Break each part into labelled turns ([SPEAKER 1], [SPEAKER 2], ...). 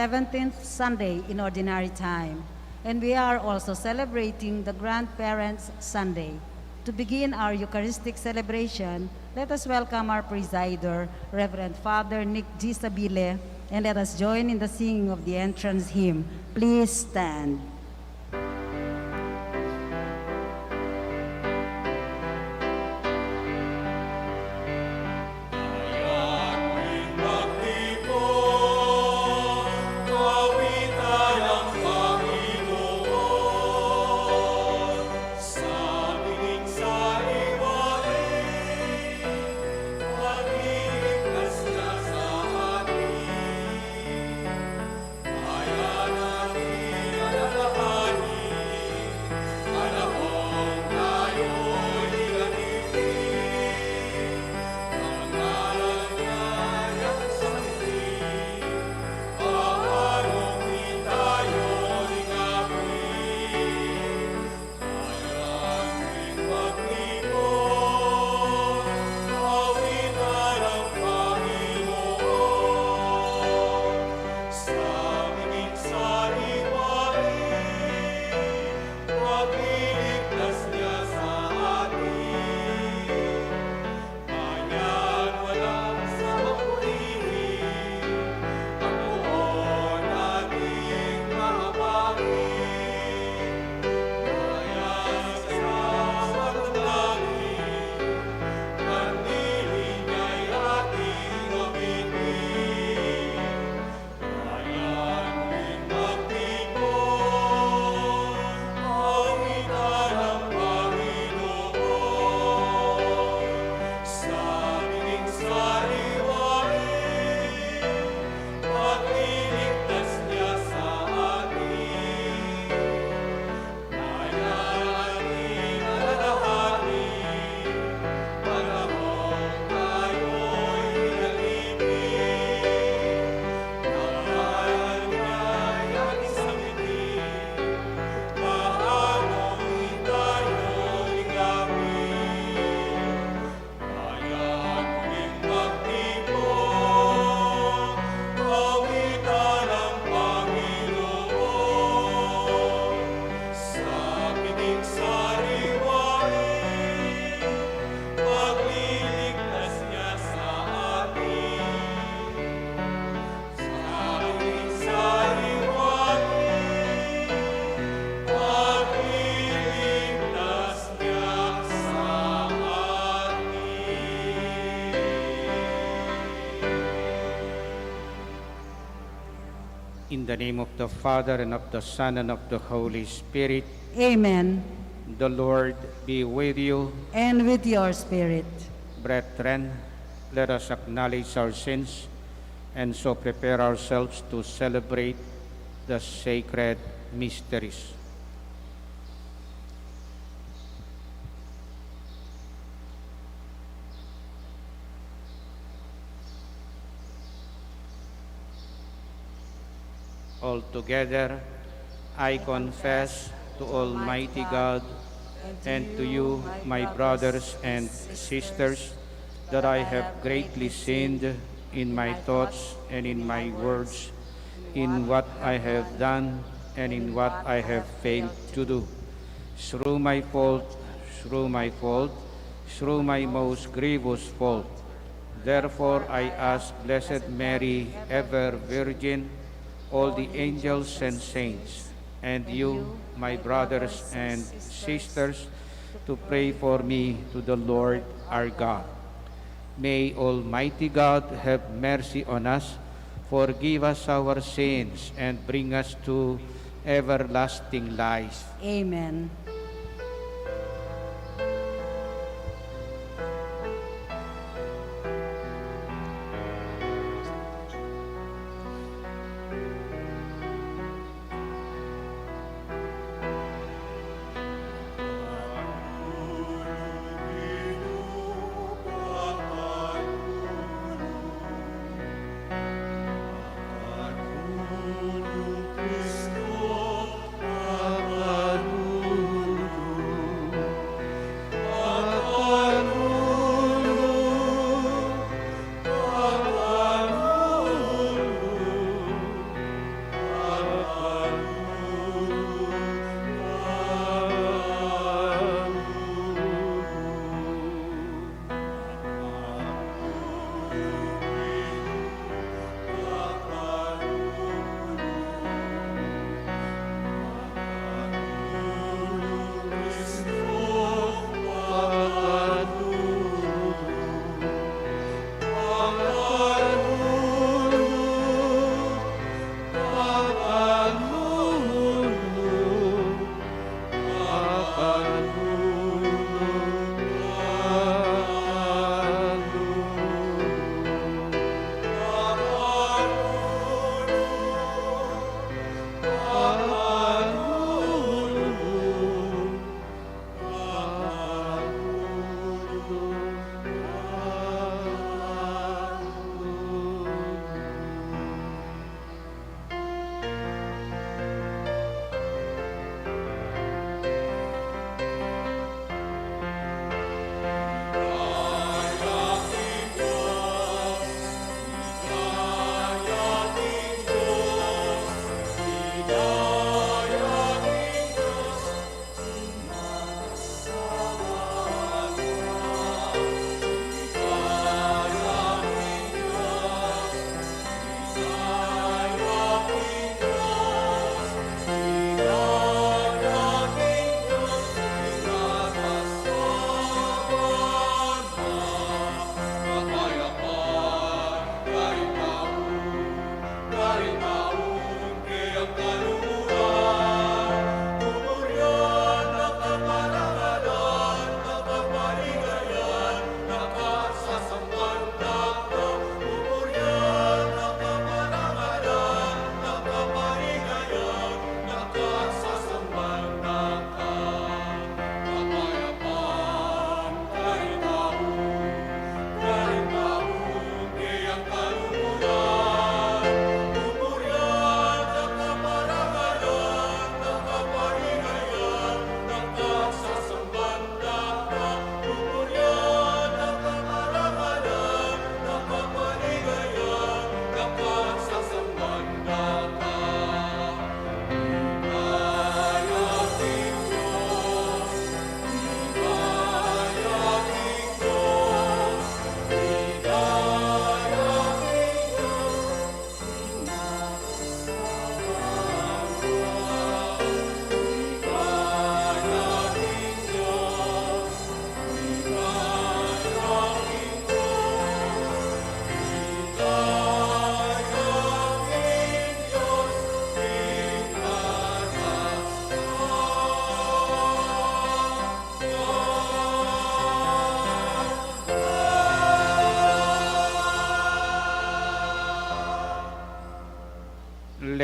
[SPEAKER 1] 17th Sunday in Ordinary Time. And we are also celebrating the Grandparents' Sunday. To begin our Eucharistic celebration, let us welcome our presider, Reverend Father Nick G. Sabile, and let us join in the singing of the entrance hymn. Please stand.
[SPEAKER 2] In the name of the Father, and of the Son, and of the Holy Spirit.
[SPEAKER 1] Amen.
[SPEAKER 2] The Lord be with you.
[SPEAKER 1] And with your spirit.
[SPEAKER 2] Brethren, let us acknowledge our sins and so prepare ourselves to celebrate the sacred mysteries. Altogether, I confess to Almighty God and to you, my brothers and sisters, that I have greatly sinned in my thoughts and in my words, in what I have done and in what I have failed to do. Through my fault, through my most grievous fault. Therefore I ask Blessed Mary, ever Virgin, all the angels and saints, and you, my brothers and sisters, to pray for me to the Lord our God. May Almighty God have mercy on us, forgive us our sins, and bring us to everlasting life.
[SPEAKER 1] Amen.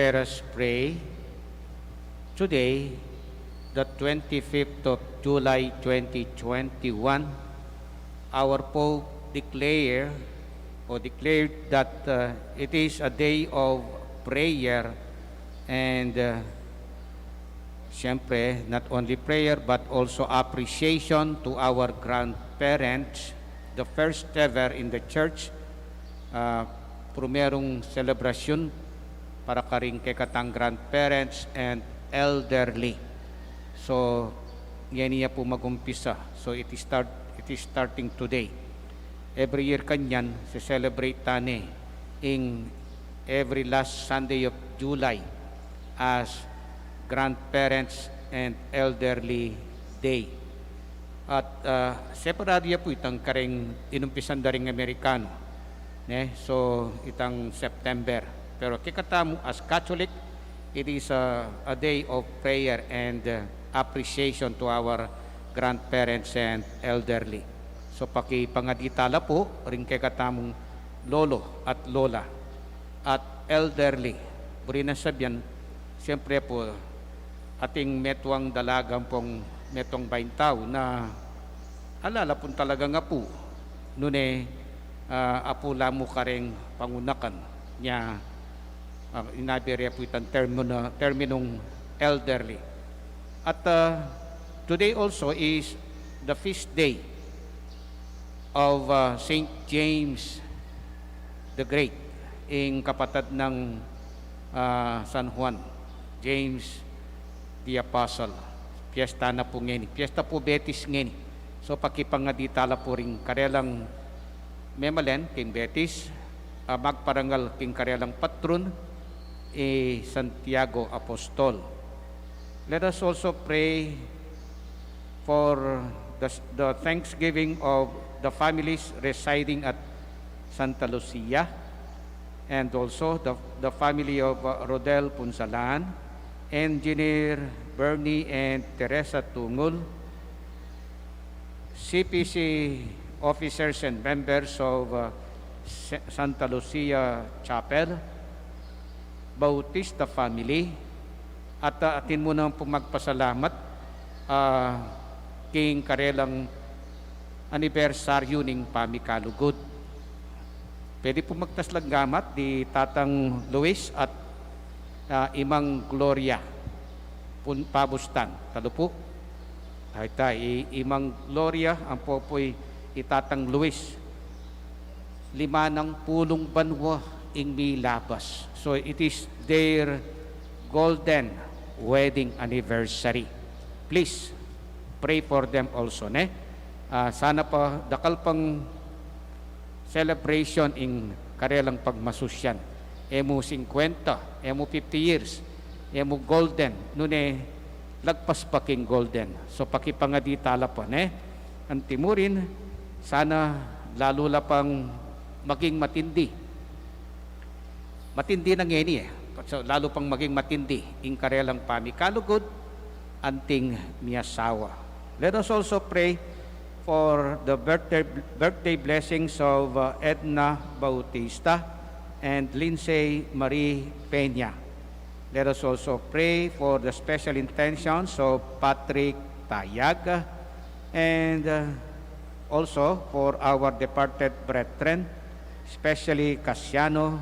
[SPEAKER 2] let us pray. Today, the 25th of July 2021, our Pope declared that it is a day of prayer and siyempre, not only prayer but also appreciation to our grandparents, the first ever in the church, primerong celebration para karing kay katang grandparents and elderly. So, yan niya po magumpisa. So, it is starting today. Every year kanyan, celebrate tani in every last Sunday of July as Grandparents and Elderly Day. At separadya po itang karing inumpisan daring Amerikano. So, itang September. Pero kikatamu as Catholic, it is a day of prayer and appreciation to our grandparents and elderly. So pakipangaditala po rin kay katamong lolo at lola at elderly. Buri na sabyan, siyempre po ating metwang dalagang pong metong baintaw na alala po talaga nga po nune apula mo kareng pangunakan niya inabirya po itang terminong elderly. At today also is the feast day of St. James the Great, in kapatid ng San Juan, James the Apostle. Piyesta na po ngayon. Piyesta po Betis ngayon. So pakipangaditala po rin karelang memalen, king Betis, magparangal king karelang patron, Santiago Apostol. Let us also pray for the thanksgiving of the families residing at Santa Lucia, and also the family of Rodel Punsalan, Engineer Bernie and Teresa Tungul, CPC officers and members of Santa Lucia Chapel, Bautista family, at atin mo nang magpasalamat king karelang anibersaryo ning pamikalugod. Pwede po magtaslaggamat di Tatang Luis at Imang Gloria Pabustan. Talo po. Imang Gloria, ang popoy Itatang Luis. 50 banwa ing milabas. So it is their golden wedding anniversary. Please pray for them also, ne? Sana pa dakal pang celebration in karelang pagmasusyan. Emo 50, emo 50 years, emo golden, nune lagpas pa king golden. So pakipangaditala po, ne? Ang timurin, sana lalo la pang maging matindi. Matindi na ngeni So, lalo pang maging matindi in karelang pamikalugod, anting miyasawa. Let us also pray for the birthday blessings of Edna Bautista and Lindsay Marie Peña. Let us also pray for the special intentions of Patrick Tayag and also for our departed brethren, especially Casiano,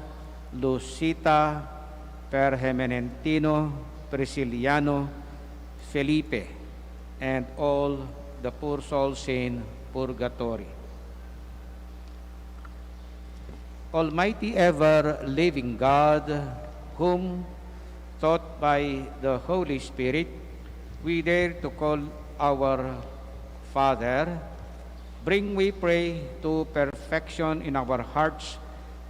[SPEAKER 2] Lucita, Per Hemenentino, Prisciliano, Felipe, and all the poor souls in purgatory. Almighty ever-living God, whom, taught by the Holy Spirit, we dare to call our Father, bring, we pray, to perfection in our hearts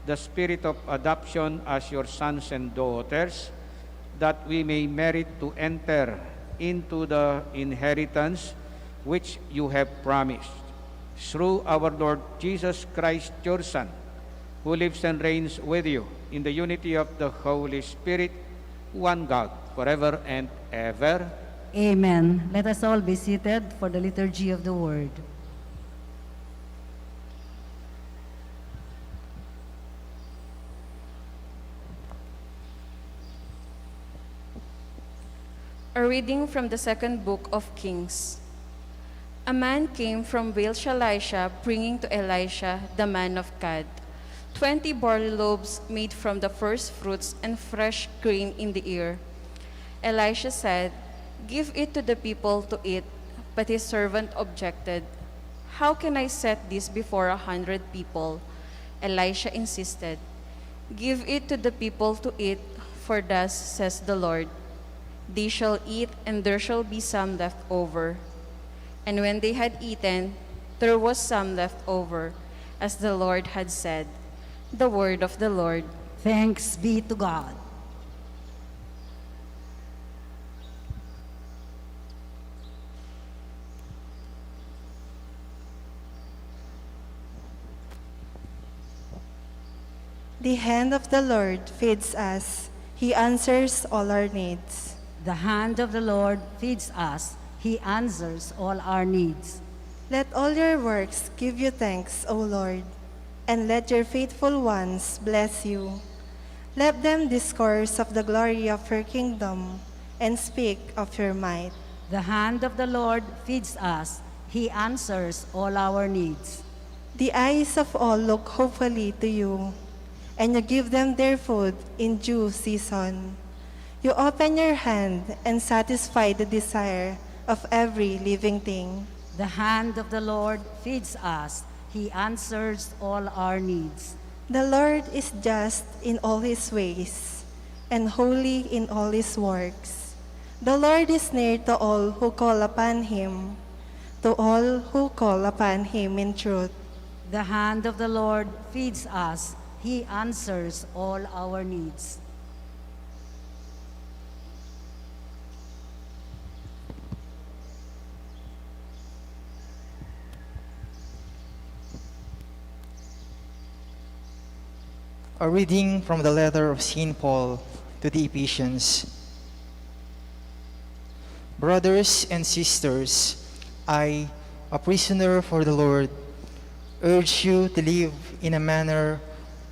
[SPEAKER 2] the spirit of adoption as your sons and daughters, that we may merit to enter into the inheritance which you have promised. Through our Lord Jesus Christ, your Son, who lives and reigns with you in the unity of the Holy Spirit, one God, forever and ever.
[SPEAKER 1] Amen. Let us all be seated for the liturgy of the word.
[SPEAKER 3] A reading from the second book of Kings. A man came from Baal-Shalisha, bringing to Elisha, the man of God, 20 barley loaves made from the first fruits and fresh grain in the ear. Elisha said, "Give it to the people to eat." But his servant objected, "How can I set this before 100 people?" Elisha insisted, "Give it to the people to eat, for thus says the Lord, they shall eat, and there shall be some left over." And when they had eaten, there was some left over, as the Lord had said. The word of the Lord.
[SPEAKER 1] Thanks be to God.
[SPEAKER 4] The hand of the Lord feeds us. He answers all our needs.
[SPEAKER 1] The hand of the Lord feeds us. He answers all our needs.
[SPEAKER 4] Let all your works give you thanks, O Lord, and let your faithful ones bless you. Let them discourse of the glory of your kingdom and speak of your might.
[SPEAKER 1] The hand of the Lord feeds us. He answers all our needs.
[SPEAKER 4] The eyes of all look hopefully to you, and you give them their food in due season. You open your hand and satisfy the desire of every living thing.
[SPEAKER 1] The hand of the Lord feeds us. He answers all our needs.
[SPEAKER 4] The Lord is just in all his ways, and holy in all his works. The Lord is near to all who call upon him, to all who call upon him in truth.
[SPEAKER 1] The hand of the Lord feeds us. He answers all our needs.
[SPEAKER 5] A reading from the letter of St. Paul to the Ephesians. Brothers and sisters, I, a prisoner for the Lord, urge you to live in a manner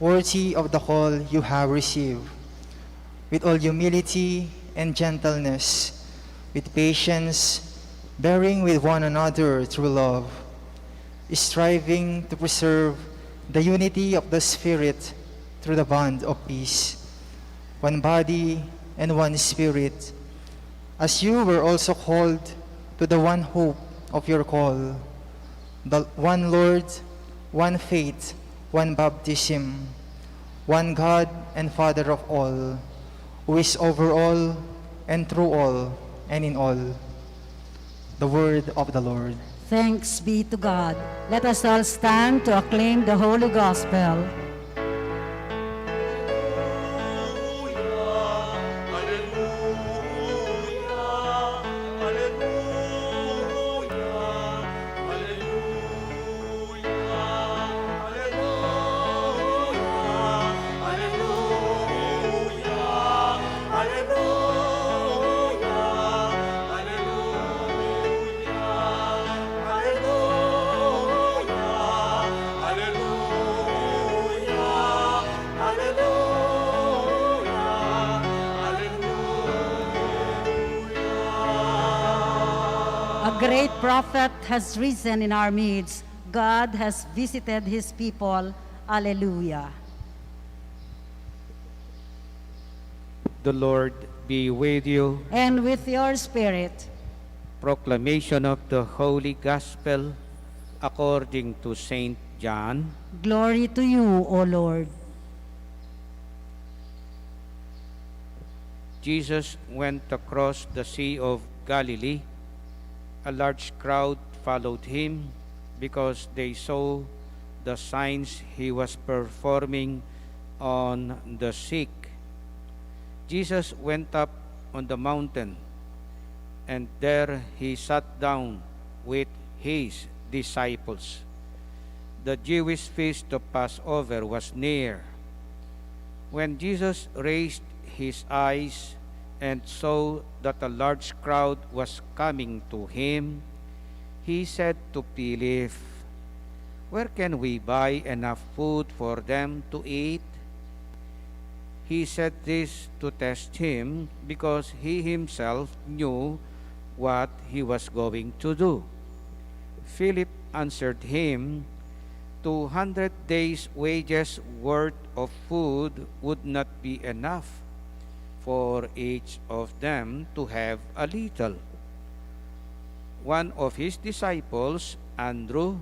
[SPEAKER 5] worthy of the call you have received, with all humility and gentleness, with patience, bearing with one another through love, striving to preserve the unity of the Spirit through the bond of peace. One body and one Spirit, as you were also called to the one hope of your call, the one Lord, one faith, one baptism, one God and Father of all, who is over all and through all and in all. The word of the Lord.
[SPEAKER 1] Thanks be to God. Let us all stand to acclaim the Holy Gospel. A great prophet has risen in our midst. God has visited his people. Alleluia.
[SPEAKER 2] The Lord be with you.
[SPEAKER 1] And with your spirit.
[SPEAKER 2] Proclamation of the Holy Gospel according to Saint John.
[SPEAKER 1] Glory to you, O Lord.
[SPEAKER 2] Jesus went across the Sea of Galilee. A large crowd followed him because they saw the signs he was performing on the sick. Jesus went up on the mountain, and there he sat down with his disciples. The Jewish feast of Passover was near. When Jesus raised his eyes and saw that a large crowd was coming to him, he said to Philip, "Where can we buy enough food for them to eat?" He said this to test him because he himself knew what he was going to do. Philip answered him, 200 days' wages worth of food would not be enough for each of them to have a little. One of his disciples, Andrew,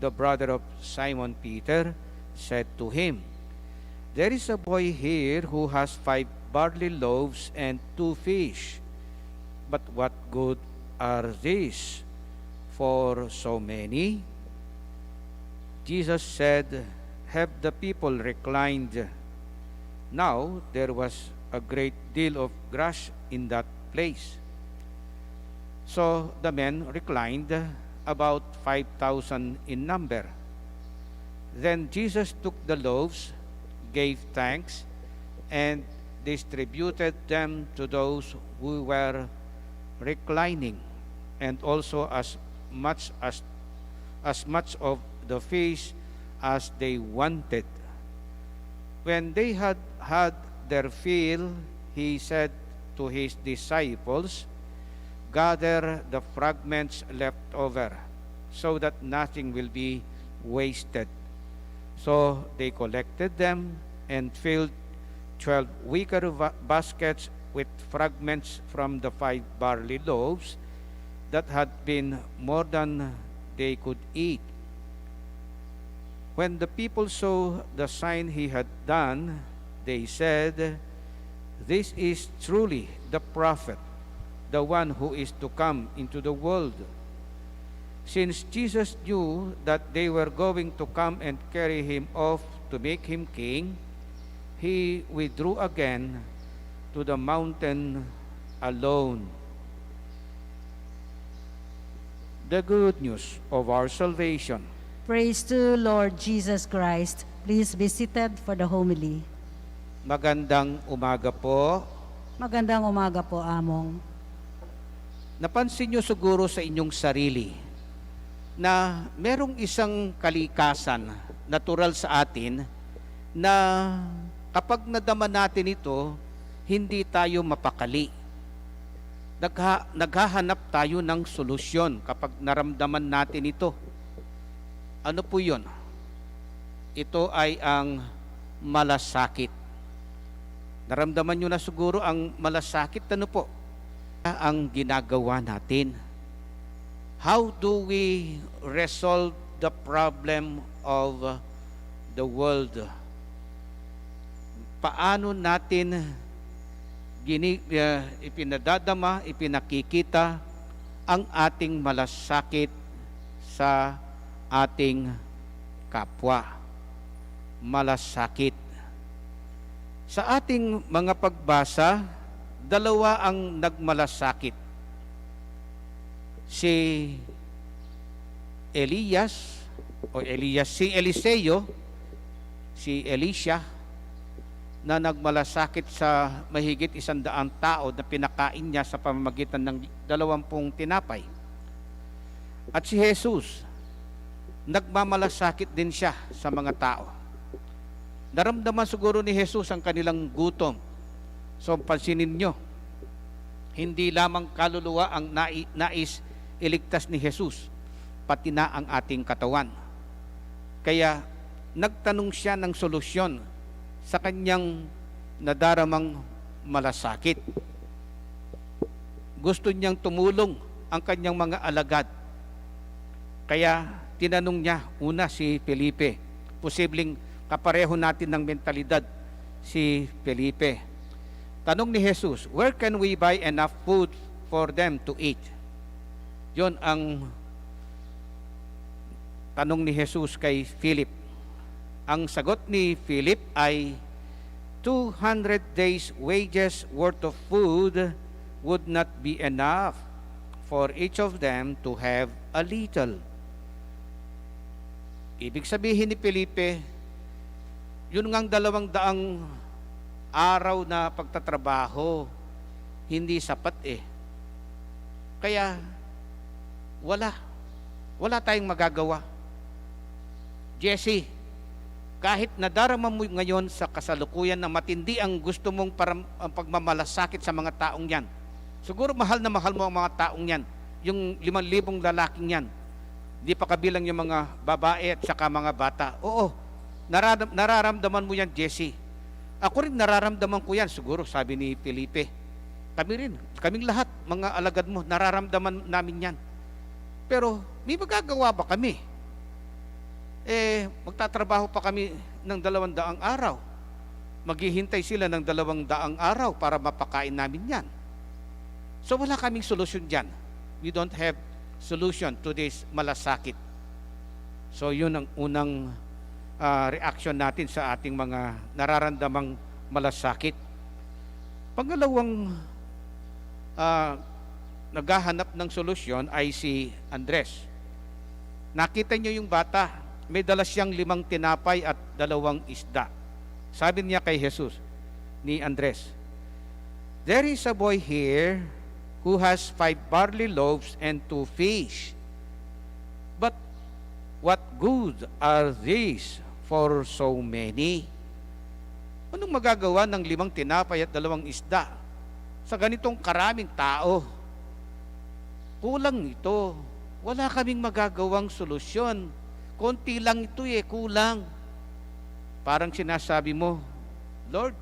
[SPEAKER 2] the brother of Simon Peter, said to him, "There is a boy here who has 5 barley loaves and 2 fish. But what good are these for so many?" Jesus said, "Have the people reclined?" Now there was a great deal of grass in that place. So the men reclined, about 5,000 in number. Then Jesus took the loaves, gave thanks, and distributed them to those who were reclining, and also as much of the fish as they wanted. When they had had their fill, he said to his disciples, "Gather the fragments left over, so that nothing will be wasted." So they collected them and filled 12 wicker baskets with fragments from the 5 barley loaves that had been more than they could eat. When the people saw the sign he had done, they said, "This is truly the prophet, the one who is to come into the world." Since Jesus knew that they were going to come and carry him off to make him king, he withdrew again to the mountain alone. The good news of our salvation.
[SPEAKER 1] Praise to Lord Jesus Christ. Please be seated for the homily.
[SPEAKER 2] Magandang umaga po.
[SPEAKER 1] Magandang umaga po, Among.
[SPEAKER 2] Napansin nyo siguro sa inyong sarili na merong isang kalikasan, natural sa atin, na kapag nadama natin ito, hindi tayo mapakali. Naghahanap tayo ng solusyon kapag naramdaman natin ito. Ano po yun? Ito ay ang malasakit. Naramdaman nyo na siguro ang malasakit. Ano po? Ang ginagawa natin. How do we resolve the problem of the world? Paano natin ipinadadama, ipinakikita ang ating malasakit sa ating kapwa? Malasakit. Sa ating mga pagbasa, 2 ang nagmalasakit. Si Eliseo, si Elisha, na nagmalasakit sa mahigit 100 tao na pinakain niya sa pamamagitan ng 20 tinapay. At si Jesus, nagmamalasakit din siya sa mga tao. Naramdaman siguro ni Jesus ang kanilang gutom. So pansinin nyo, hindi lamang kaluluwa ang nais iligtas ni Jesus, pati na ang ating katawan. Kaya nagtanong siya ng solusyon sa kanyang nadaramang malasakit. Gusto niyang tumulong ang kanyang mga alagad. Kaya tinanong niya una si Felipe. Posibleng kapareho natin ng mentalidad si Felipe. Tanong ni Jesus, "Where can we buy enough food for them to eat?" Yon ang tanong ni Jesus kay Philip. Ang sagot ni Philip ay 200 days wages worth of food would not be enough for each of them to have a little. Ibig sabihin ni Felipe, yun ngang 200 araw na pagtatrabaho, hindi sapat eh. Kaya, wala tayong magagawa. Jesse, kahit nadarama mo ngayon sa kasalukuyan na matindi ang gusto mong ang pagmamalasakit sa mga taong yan. Siguro mahal na mahal mo ang mga taong yan, yung 5,000 lalaking yan. Di pa kabilang yung mga babae at saka mga bata. Oo, nararamdaman mo yan, Jesse. Ako rin nararamdaman ko yan, siguro, sabi ni Felipe. Kami rin, kaming lahat, mga alagad mo, nararamdaman namin yan. Pero may magagawa ba kami? Magtatrabaho pa kami ng 200 araw. Maghihintay sila ng 200 araw para mapakain namin yan. So wala kaming solusyon dyan. We don't have solution to this malasakit. So yun ang unang reaction natin sa ating mga nararamdamang malasakit. Pangalawang naghahanap ng solusyon ay si Andres. Nakita niyo yung bata, may dala siyang 5 tinapay at 2 isda. Sabi niya kay Jesus, ni Andres, "There is a boy here who has 5 barley loaves and 2 fish. But what good are these for so many?" Anong magagawa ng 5 tinapay at 2 isda sa ganitong karaming tao? Kulang ito. Wala kaming magagawang solusyon. Konti lang ito kulang. Parang sinasabi mo, Lord,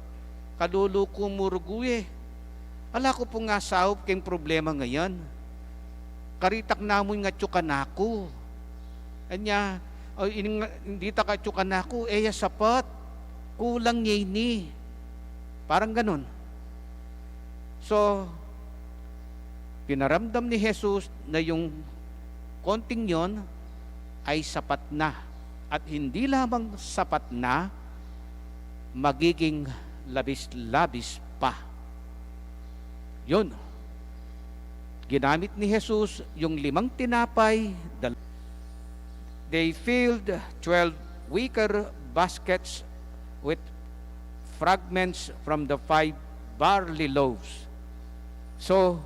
[SPEAKER 2] kaluluko mo rugo Ala ko po nga sahop kayong problema ngayon. Karitak namon nga tsukan ako. Anya, hindi ta ka tsukan ako, sapat. Kulang niya ini. Parang ganun. So, pinaramdam ni Jesus na yung konting yon ay sapat na. At hindi lamang sapat na, magiging labis-labis pa. Yun. Ginamit ni Jesus yung 5 tinapay. They filled 12 wicker baskets with fragments from the 5 barley loaves. So,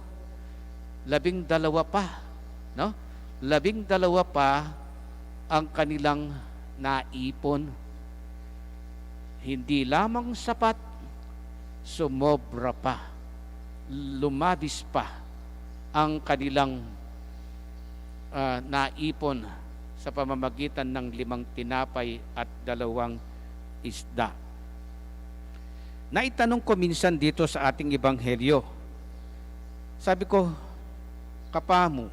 [SPEAKER 2] 12 pa, no? 12 pa ang kanilang naipon. Hindi lamang sapat, sumobra pa. Lumabis pa ang kanilang naipon sa pamamagitan ng 5 tinapay at 2 isda. Naitanong ko minsan dito sa ating ebanghelyo. Sabi ko, kapamo,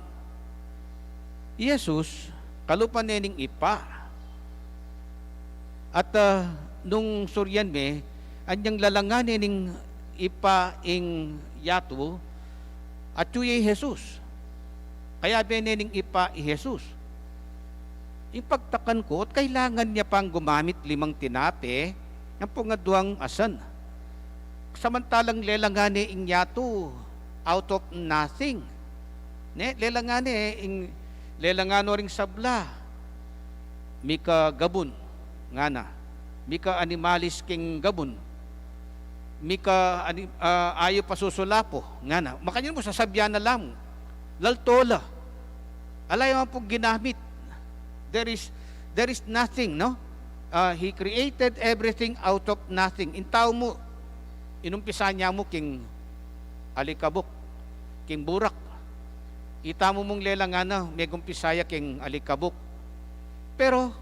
[SPEAKER 2] Jesus, kalupan nening ipa. At nung suryan me, anyang lalangan nening ipa ing yato, at tuyay Jesus. Kaya benening ipa i Jesus. Ipagtakan ko, at kailangan niya pang gumamit 5 tinape, ng pungaduang asan. Samantalang lelangane ing yato, out of nothing. Lelangane ing lelangano ring sabla, mika gabon, ngana, mika animalis king gabon, mika ayo pasusulapo, ngana, makanyan mo sasabyan na lang, laltola, alay mo pong ginamit, there is nothing, no? He created everything out of nothing. In tao mo, inumpisa niya mo king alikabok, king burak. Ita mo mong lelangana, may gumpisaya king alikabok. Pero,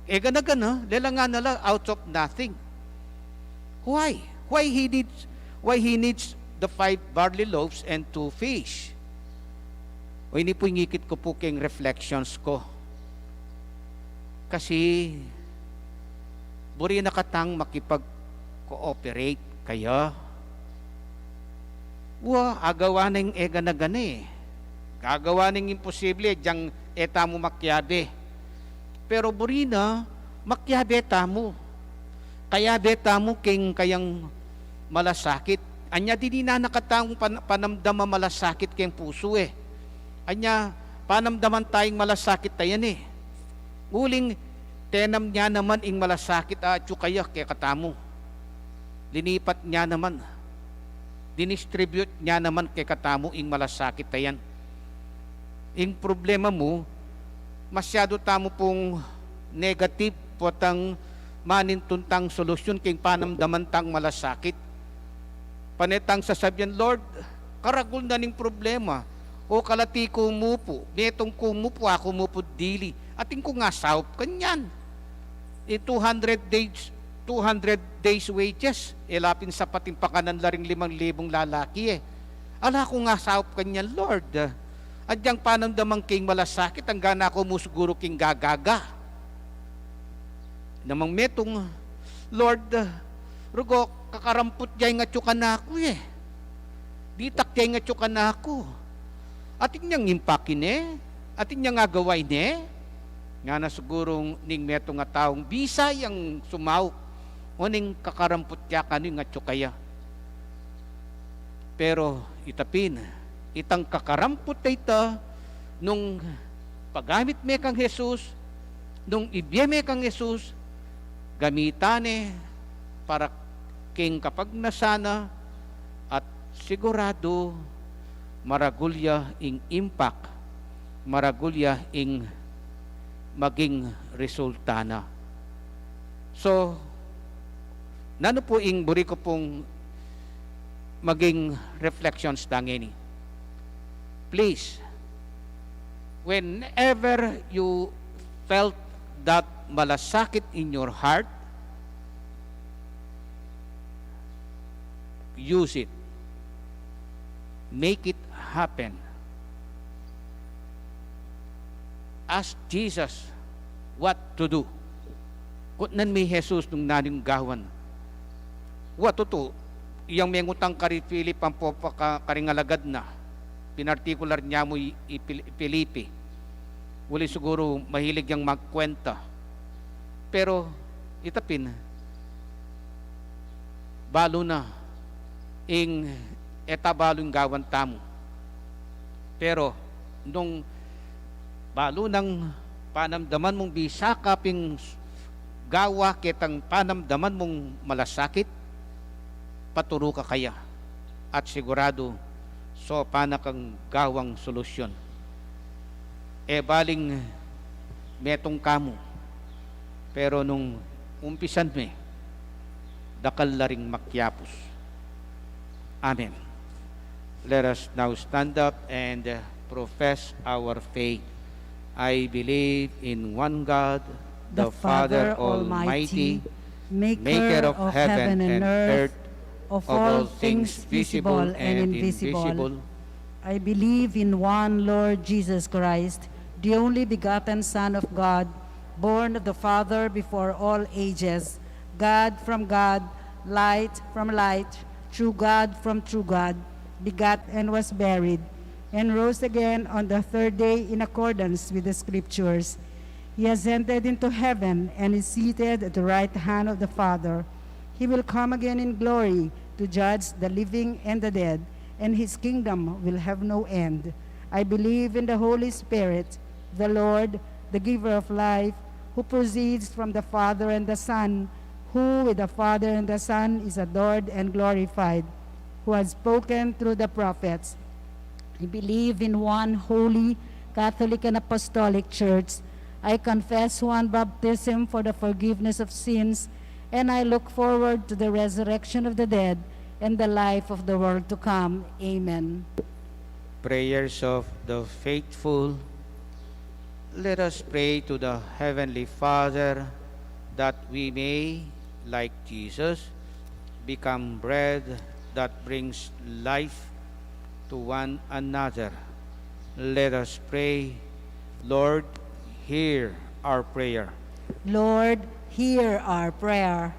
[SPEAKER 2] gana-gana, lelangana lang out of nothing. Why? Why he needs the 5 barley loaves and 2 fish? O ini po ngikit ko po king reflections ko. Kasi, buri na katang makipag-cooperate kaya. Agawa na yung gana-gana Gagawa ng imposible, diyang eta mo makyabe. Pero burina, makyabe tamo. Kaya beta mo kayang malasakit. Anya di na nakatang panamdama malasakit kayang puso Anya, panamdaman tayong malasakit tayan Uling, tenam niya naman ing malasakit kaya kaya katamo. Linipat niya naman. Dinistribute niya naman kay katamo ing malasakit tayan. Ing problema mo, masyado tamo pong negative potang manintuntang solusyon king panamdamantang malasakit. Panetang sasabihan, Lord, karagul na ning problema. O kalati kumupo, netong kumupo, ako mupo dili. Ating ko nga saup kanyan. 200 days wages. Ilapin sa pating pakanan laring 5,000 lalaki eh. Ala ko nga saup kanyan, Lord. Adyang panamdamang king malasakit, ang gana ko musuguro king gagaga. Namang metong, Lord, rugo, kakarampot jay nga tsukan ako eh. Ditak jay nga tsukan ako. Ating niyang impakin eh. Ating niyang agawain eh. Nga na sigurong ning meto nga taong bisa yang sumaw. O ning kakarampot ya kano nga tsukaya. Pero itapin, itang kakarampot na ita, nung paggamit me kang Jesus, nung ibye me kang Jesus, gamitan eh, para king kapag nasana, at sigurado, maragulya ing impact, maragulya ing maging resulta na. So, nano po ing buri ko pong maging reflections dangeni. Please, whenever you felt that malasakit in your heart, use it. Make it happen. Ask Jesus what to do. Kutnan may Jesus nung naning gawan. What to do? Iyang may ngutang kari Philip ang karingalagad na. Pinartikular niya mo Pilipi. Wali siguro mahilig yang magkwenta. Pero itapin, balo na ing etabalo yung gawan tamo. Pero nung balo ng panamdaman mong bisa kaping gawa kitang panamdaman mong malasakit, paturo ka kaya at sigurado so panakang gawang solusyon. E baling metong kamo, pero nung umpisan me, dakal laring makyapos. Amen. Let us now stand up and profess our faith. I believe in one God, the Father Almighty, maker of heaven and earth,
[SPEAKER 1] of all things visible and invisible. I believe in one Lord Jesus Christ, the only begotten Son of God, born of the Father before all ages, God from God, light from light, true God from true God, begat and was buried, and rose again on the third day in accordance with the Scriptures. He ascended into heaven and is seated at the right hand of the Father. He will come again in glory to judge the living and the dead, and his kingdom will have no end. I believe in the Holy Spirit, the Lord, the giver of life, who proceeds from the Father and the Son, who with the Father and the Son is adored and glorified, who has spoken through the prophets. I believe in one holy, Catholic and Apostolic Church. I confess one baptism for the forgiveness of sins, and I look forward to the resurrection of the dead and the life of the world to come. Amen.
[SPEAKER 2] Prayers of the faithful. Let us pray to the Heavenly Father that we may, like Jesus, become bread that brings life to one another. Let us pray. Lord, hear our prayer.
[SPEAKER 1] Lord, hear our prayer.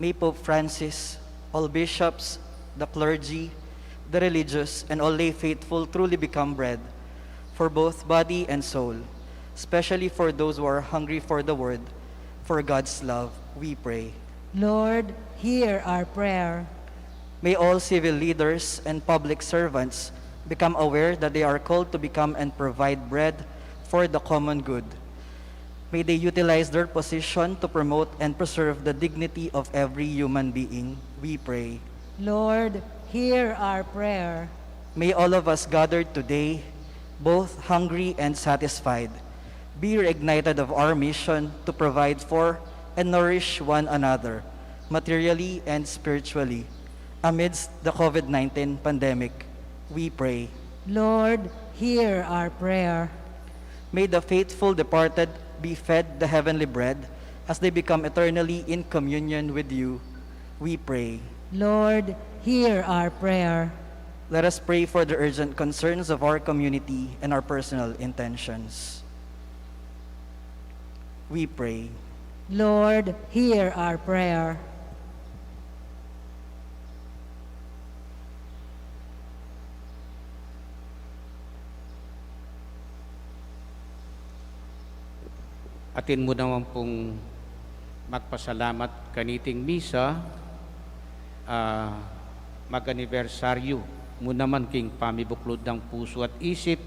[SPEAKER 6] May Pope Francis, all bishops, the clergy, the religious, and all lay faithful truly become bread for both body and soul, especially for those who are hungry for the word, for God's love, we pray.
[SPEAKER 1] Lord, hear our prayer.
[SPEAKER 6] May all civil leaders and public servants become aware that they are called to become and provide bread for the common good. May they utilize their position to promote and preserve the dignity of every human being, we pray.
[SPEAKER 1] Lord, hear our prayer.
[SPEAKER 6] May all of us gathered today, both hungry and satisfied, be reignited of our mission to provide for and nourish one another, materially and spiritually, amidst the COVID-19 pandemic. We pray.
[SPEAKER 1] Lord, hear our prayer.
[SPEAKER 6] May the faithful departed be fed the heavenly bread as they become eternally in communion with you. We pray.
[SPEAKER 1] Lord, hear our prayer.
[SPEAKER 6] Let us pray for the urgent concerns of our community and our personal intentions. We pray.
[SPEAKER 1] Lord, hear our prayer.
[SPEAKER 2] Atin mo naman pong magpasalamat kaniting misa, mag-anibersaryo mo naman king pamibuklod ng puso at isip,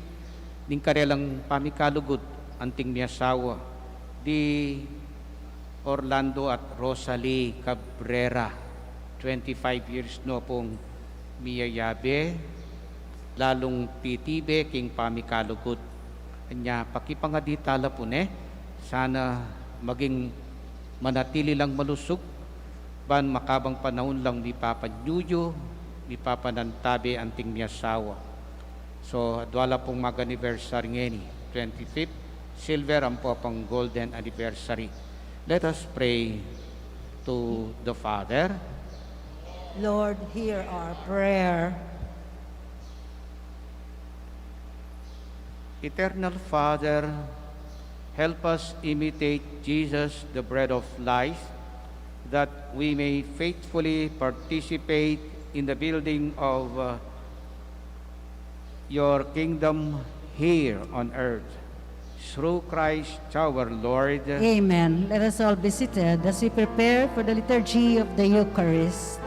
[SPEAKER 2] ning karelang pamikalugod, anting miyasawa, di Orlando at Rosalie Cabrera, 25 years no pong miyayabe, lalong titibe king pamikalugod. Anya, pakipangaditala po sana maging manatili lang malusog, ban makabang panahon lang mi papanyuyo, mi papanantabi anting miyasawa. So, adwala pong mag-anniversary ngeni, 25th, silver ang po pang golden anniversary. Let us pray to the Father.
[SPEAKER 1] Lord, hear our prayer.
[SPEAKER 2] Eternal Father, help us imitate Jesus, the bread of life, that we may faithfully participate in the building of your kingdom here on earth. Through Christ our Lord.
[SPEAKER 1] Amen. Let us all be seated as we prepare for the liturgy of the Eucharist.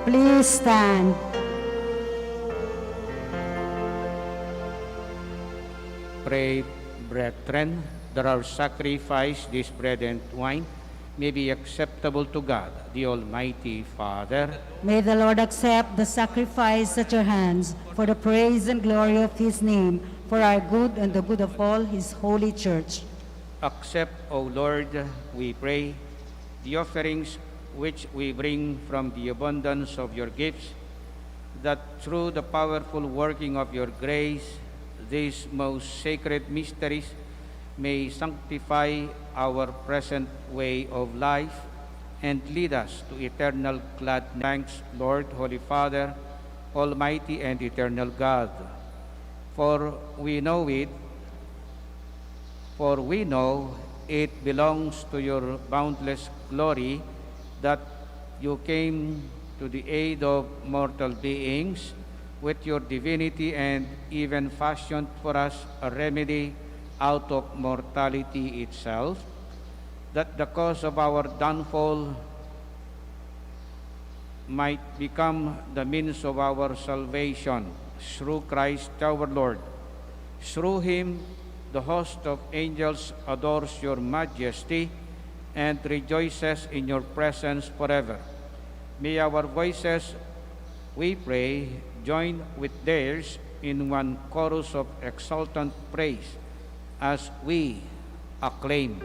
[SPEAKER 1] Please stand.
[SPEAKER 2] Pray, brethren, that our sacrifice, this bread and wine, may be acceptable to God, the Almighty Father.
[SPEAKER 1] May the Lord accept the sacrifice at your hands for the praise and glory of his name, for our good and the good of all his holy church.
[SPEAKER 2] Accept, O Lord, we pray, the offerings which we bring from the abundance of your gifts, that through the powerful working of your grace, these most sacred mysteries may sanctify our present way of life and lead us to eternal glad thanks, Lord, Holy Father, Almighty and eternal God. For we know it belongs to your boundless glory that you came to the aid of mortal beings with your divinity and even fashioned for us a remedy out of mortality itself, that the cause of our downfall might become the means of our salvation through Christ our Lord. Through him, the host of angels adores your majesty and rejoices in your presence forever. May our voices, we pray, join with theirs in one chorus of exultant praise as we acclaim.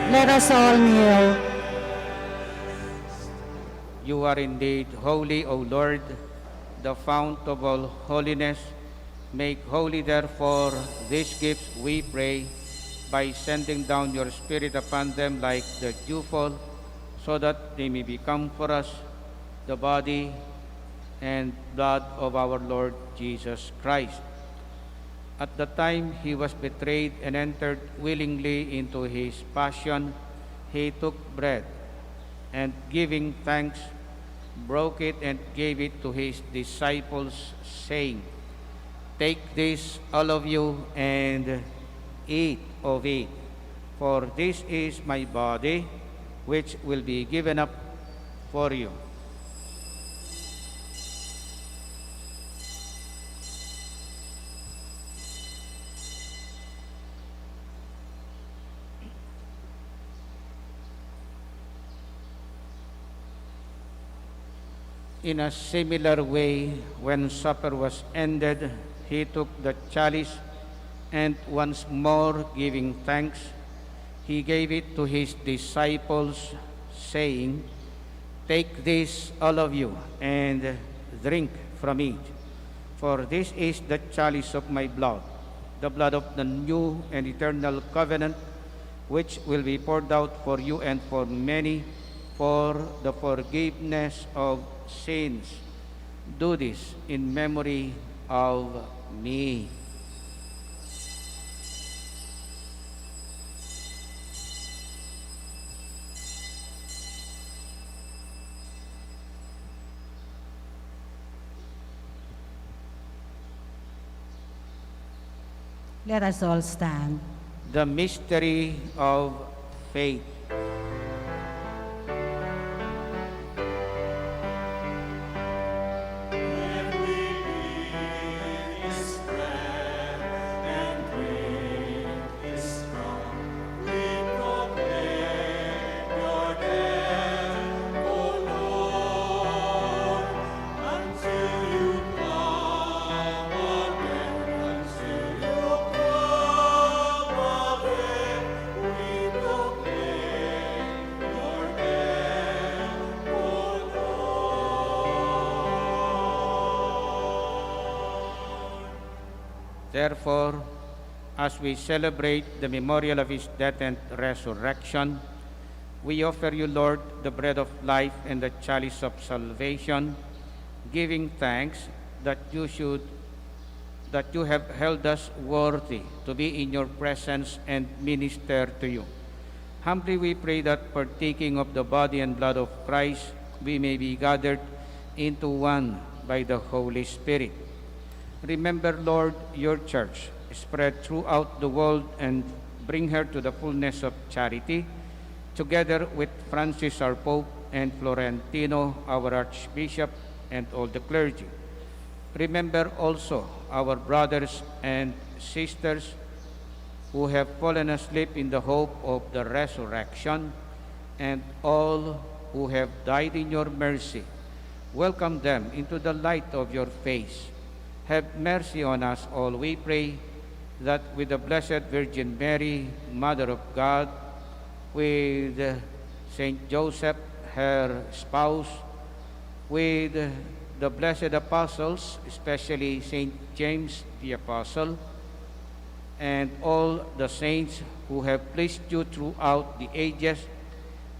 [SPEAKER 1] Let us all kneel.
[SPEAKER 2] You are indeed holy, O Lord, the fount of all holiness. Make holy, therefore, these gifts, we pray, by sending down your Spirit upon them like the dewfall, so that they may become for us the body and blood of our Lord Jesus Christ. At the time he was betrayed and entered willingly into his passion, he took bread, and giving thanks, broke it and gave it to his disciples, saying, "Take this, all of you, and eat of it, for this is my body, which will be given up for you." In a similar way, when supper was ended, he took the chalice, and once more giving thanks, he gave it to his disciples, saying, "Take this, all of you, and drink from it, for this is the chalice of my blood, the blood of the new and eternal covenant, which will be poured out for you and for many for the forgiveness of sins. Do this in memory of me."
[SPEAKER 1] Let us all stand.
[SPEAKER 2] The mystery of faith. Therefore, as we celebrate the memorial of his death and resurrection, we offer you, Lord, the bread of life and the chalice of salvation, giving thanks that you have held us worthy to be in your presence and minister to you. Humbly we pray that partaking of the body and blood of Christ, we may be gathered into one by the Holy Spirit. Remember, Lord, your church spread throughout the world and bring her to the fullness of charity, together with Francis our Pope and Florentino our Archbishop and all the clergy. Remember also our brothers and sisters who have fallen asleep in the hope of the resurrection, and all who have died in your mercy. Welcome them into the light of your face. Have mercy on us all, we pray, that with the Blessed Virgin Mary, Mother of God, with Saint Joseph, her spouse, with the blessed apostles, especially Saint James the Apostle, and all the saints who have pleased you throughout the ages,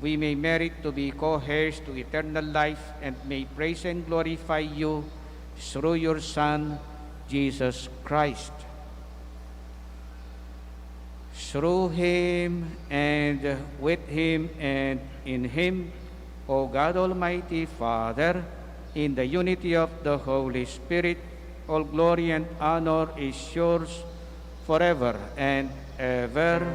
[SPEAKER 2] we may merit to be co-heirs to eternal life and may praise and glorify you through your Son, Jesus Christ. Through him and with him and in him, O God Almighty Father, in the unity of the Holy Spirit, all glory and honor is yours forever and ever.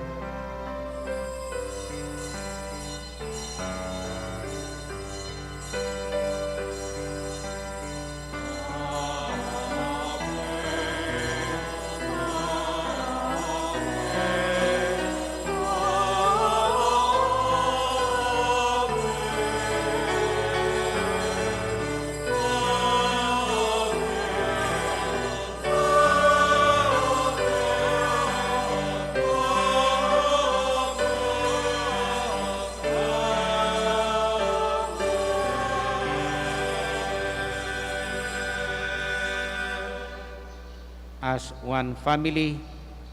[SPEAKER 2] As one family,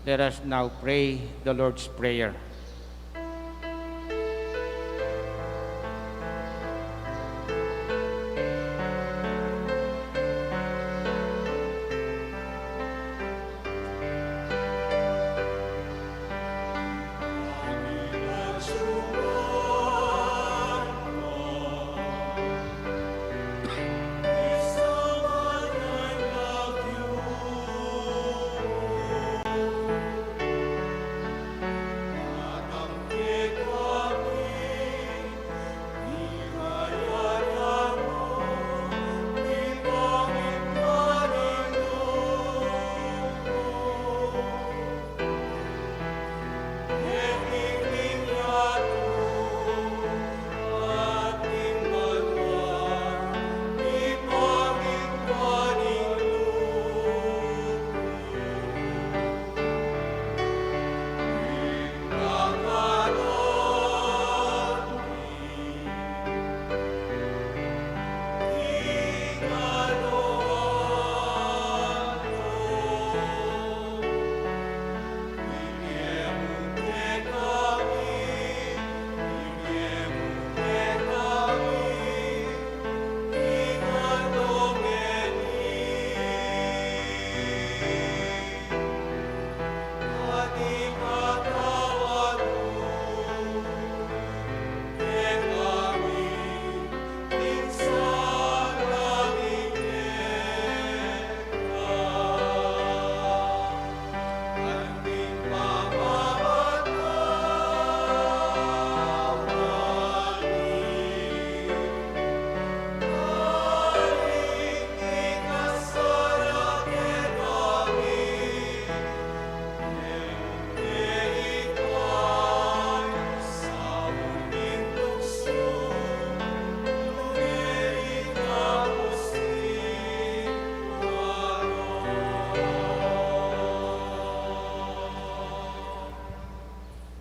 [SPEAKER 2] let us now pray the Lord's Prayer.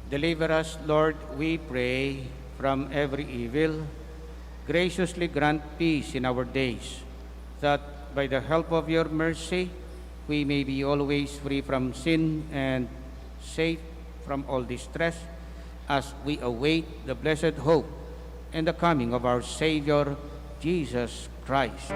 [SPEAKER 2] Deliver us, Lord, we pray, from every evil. Graciously grant peace in our days, that by the help of your mercy we may be always free from sin and safe from all distress as we await the blessed hope and the coming of our Savior, Jesus Christ.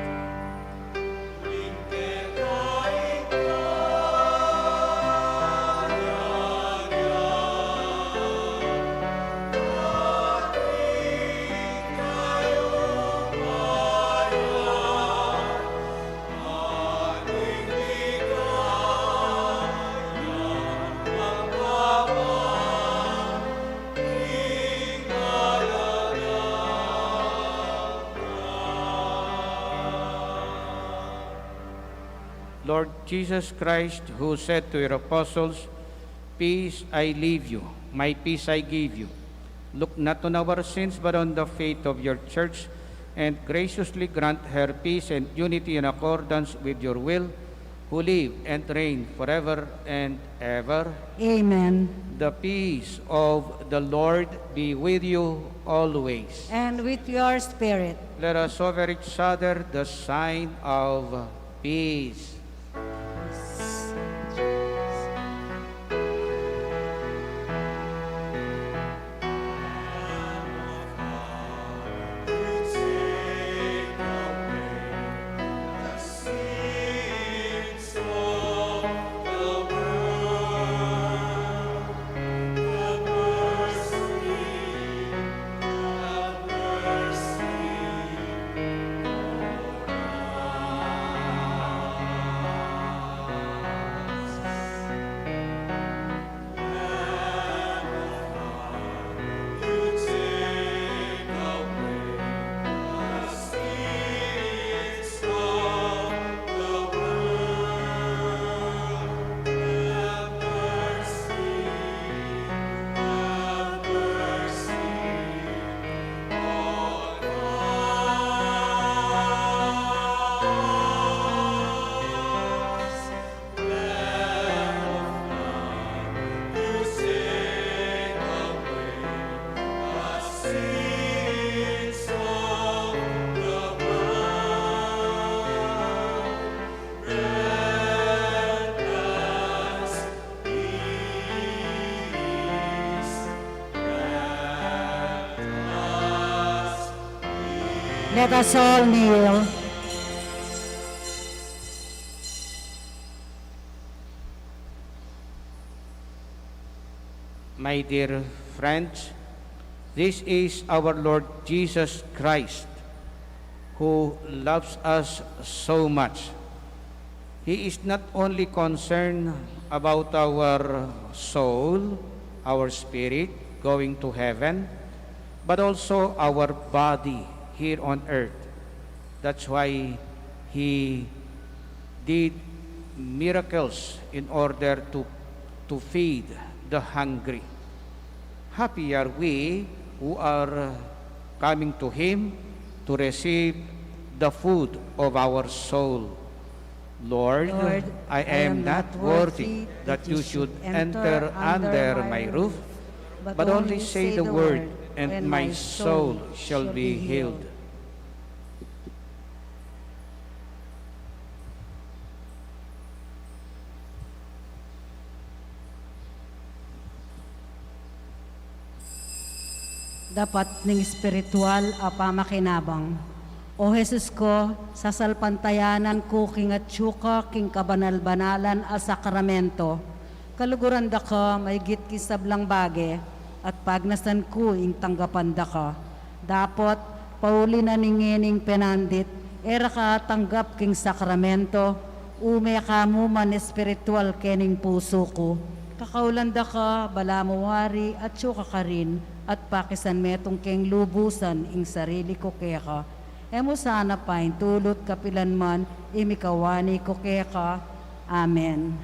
[SPEAKER 2] Lord Jesus Christ, who said to your apostles, "Peace I leave you, my peace I give you," look not on our sins, but on the faith of your church, and graciously grant her peace and unity in accordance with your will, who live and reign forever and ever.
[SPEAKER 1] Amen.
[SPEAKER 2] The peace of the Lord be with you always.
[SPEAKER 1] And with your spirit.
[SPEAKER 2] Let us offer each other the sign of peace.
[SPEAKER 1] Let us all kneel.
[SPEAKER 2] My dear friends, this is our Lord Jesus Christ, who loves us so much. He is not only concerned about our soul, our spirit going to heaven, but also our body here on earth. That's why He did miracles in order to feed the hungry. Happy are we who are coming to Him to receive the food of our soul. Lord, I am not worthy that you should enter under my roof, but only say the word, and my soul shall be healed.
[SPEAKER 1] Dapat ning espiritual a pamakinabang. O Jesus ko, sa salpantayanan ko king atsyuka king kabanal-banalan a sakramento, kaluguran da ka may git kisablang bage, at pagnasan ko ing tanggapan da ka. Dapat pauli na ningining penandit, era ka tanggap king sakramento, ume ka mo man espiritual kening puso ko. Kakaulan da ka, bala mo wari at syuka ka rin, at pakisan metong keng lubusan ing sarili ko kaya ka. Emo sana pain tulot kapilan man, imikawani ko kaya ka. Amen.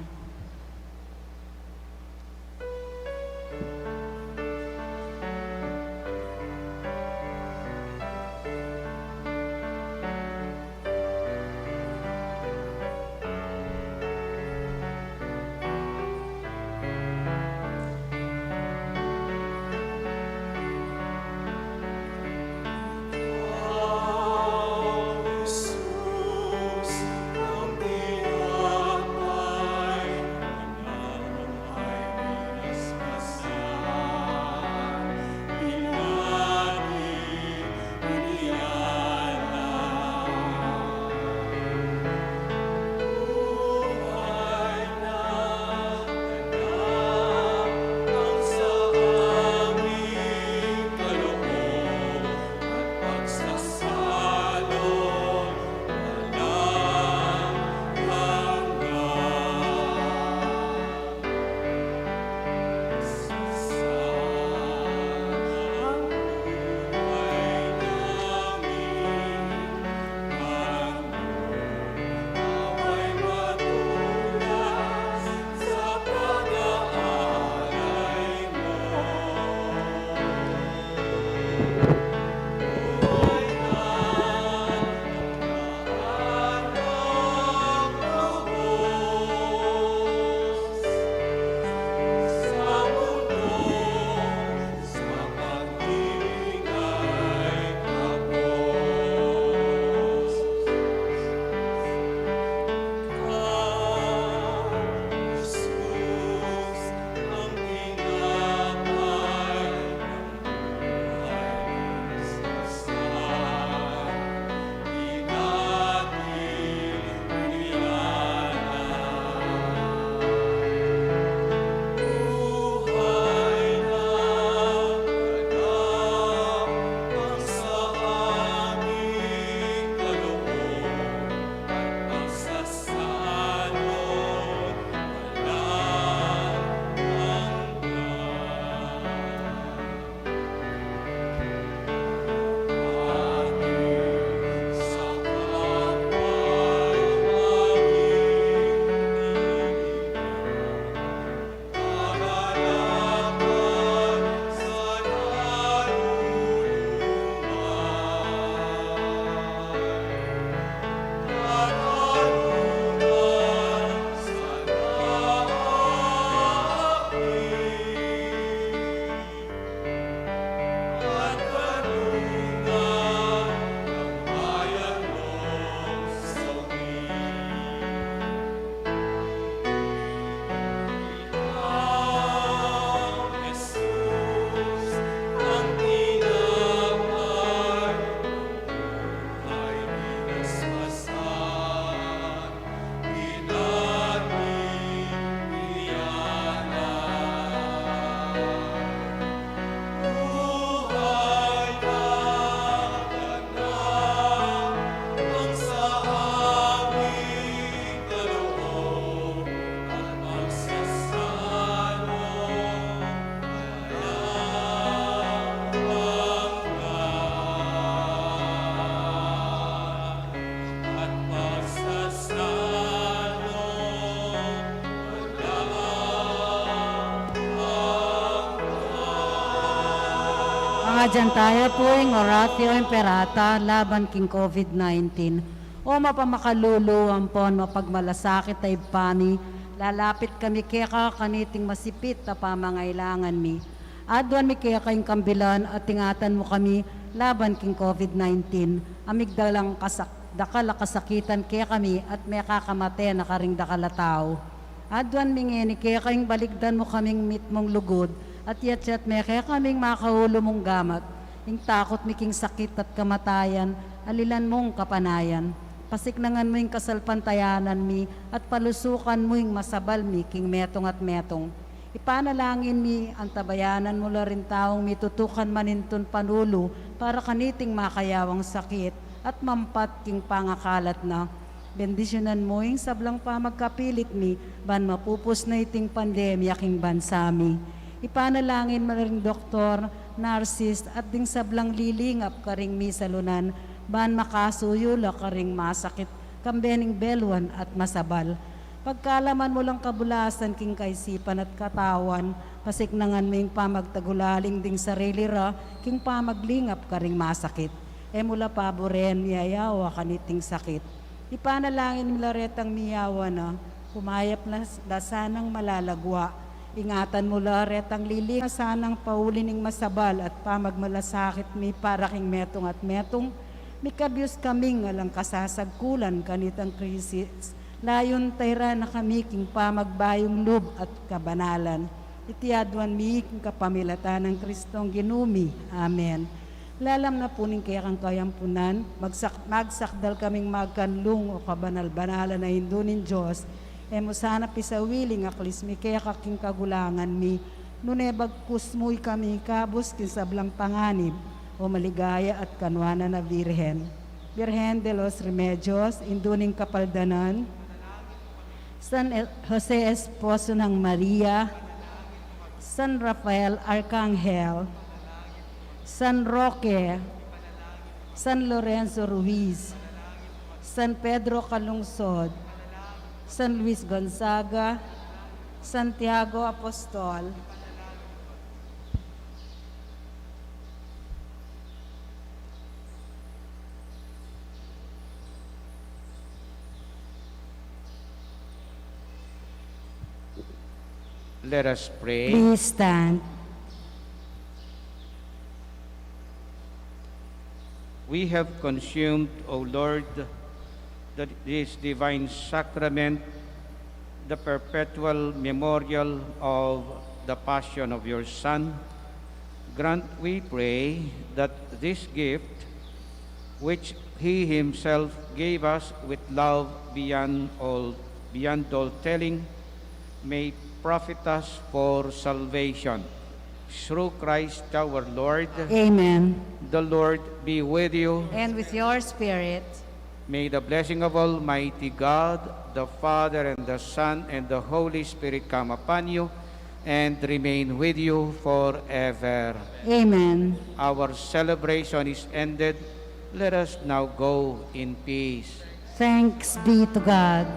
[SPEAKER 1] mga dyan tayo po'y oratio imperata laban king COVID-19. O mapamakaluluan po, mapagmalasakit ay pani, lalapit kami kaya kaniting masipit na pamangailangan mi. Adwan mi kaya kayong kambilan at tingatan mo kami laban king COVID-19. Amig dakala kasakitan kaya kami at may kakamate na karing dakala tao. Adwan mi ngeni kaya kayong baligdan mo kaming mit mong lugod at yat may kaya kaming makahulo mong gamat. Ing takot mi king sakit at kamatayan, alilan mong kapanayan. Pasiknangan mo yung kasalpantayanan mi at palusukan mo yung masabal mi king metong at metong. Ipanalangin mi ang tabayanan mo la rin taong mitutukan maninton panulo para kaniting makayawang sakit at mampat king pangakalat na. Bendisyonan mo yung sablang pamagkapilit mi ban mapupus na iting pandemya king bansa mi. Ipanalangin mo rin doktor, narsis at ding sablang lilingap karing mi salunan ban makasuyo la karing masakit, kambening belwan at masabal. Pagkalaman mo lang kabulasan king kaisipan at katawan, pasiknangan mo yung pamagtagulaling ding sarili ra, king pamaglingap karing masakit. E mula paboren, yayawa kaniting sakit. Ipanalangin nila retang miyawa na, humayap na sanang malalagwa. Ingatan mo la retang liling, sanang paulining masabal at pamagmalasakit mi para king metong at metong, mikabyos kaming alang kasasagkulan kanitang krisis. Layon tayra na kami king pamagbayong loob at kabanalan. Itiadwan mi king kapamilatan ng Kristong ginumi. Amen. Lalam na puning kaya kang kayampunan, magsakdal kaming magkanlung o kabanal-banalan na hindunin Diyos, mo sana pisawiling aklis mi kaya kaking kagulangan mi, nunebagkus mo'y kami kabus kinsablang panganib, o maligaya at kanwana na Birhen. Birhen de los Remedios, induning kapaldanan, San Jose Esposo ng Maria, San Rafael Arcangel, San Roque, San Lorenzo Ruiz, San Pedro Calungsod, San Luis Gonzaga, Santiago Apostol,
[SPEAKER 2] Let us pray.
[SPEAKER 1] please stand.
[SPEAKER 2] We have consumed, O Lord, this divine sacrament, the perpetual memorial of the passion of your Son. Grant, we pray, that this gift, which he himself gave us with love beyond all telling, may profit us for salvation. Through Christ our Lord.
[SPEAKER 1] Amen.
[SPEAKER 2] The Lord be with you.
[SPEAKER 1] And with your spirit,
[SPEAKER 2] May the blessing of Almighty God, the Father and the Son and the Holy Spirit come upon you and remain with you forever.
[SPEAKER 1] amen.
[SPEAKER 2] Our celebration is ended. Let us now go in peace.
[SPEAKER 1] Thanks be to God.